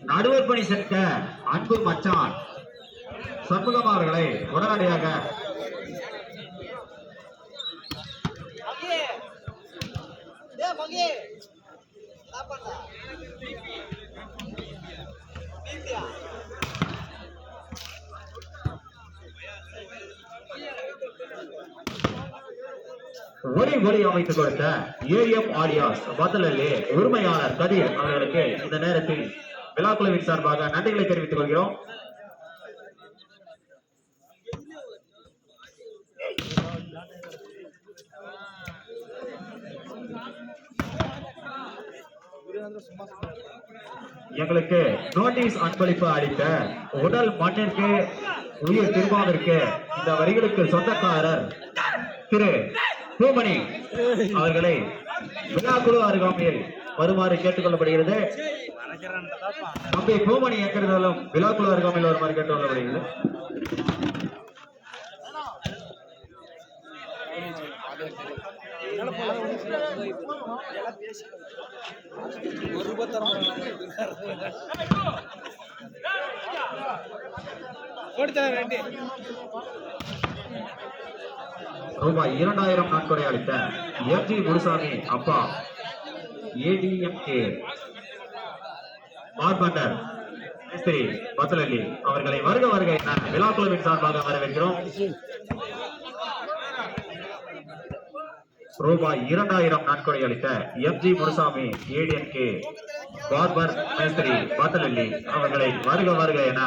நடுவர் பணி சென்ற அன்பு மச்சான் சண்முகம் அவர்களை உடனடியாக ஒளி அமைத்துக் கொடுத்த ஏஎம் ஆடியாஸ் பத்தலல்லே உரிமையாளர் கதிர் அவர்களுக்கு இந்த நேரத்தில் விழாக்குழுவின் சார்பாக நன்றிகளை தெரிவித்துக் கொள்கிறோம். எங்களுக்கு நோட்டீஸ் அன்பளிப்பு அளித்த உடல் மண்ணிற்கு உயிர் திரும்பாவிற்கு இந்த வரிகளுக்கு சொந்தக்காரர் திரு பூமணி அவர்களை விழாக்குழு அருகாமையில் வருமாறு கேட்டுக் கொள்ளப்படுகிறது. தம்பி பூமணி எங்கிருந்தாலும் விழாக்குழு அருகாமையில் வருமாறு கேட்டுக் கொள்ளப்படுகிறது. ரூபாய் 2000 நன்கொடை அளித்த எம்ஜி முனுசாமி அப்பா ஏடிஎம்கே மார்பண்டர் மேஸ்திரி பத்தலல்லி அவர்களை வருக வருக என விழாக்குழுவின் சார்பாக வரவேற்கிறோம். ரூபாய் 2000 நன்கொடை அளித்த எம்ஜி முனுசாமி ஏடிஎம்கே பார்பர் மேஸ்திரி பத்தலல்லி அவர்களை வருக வருக என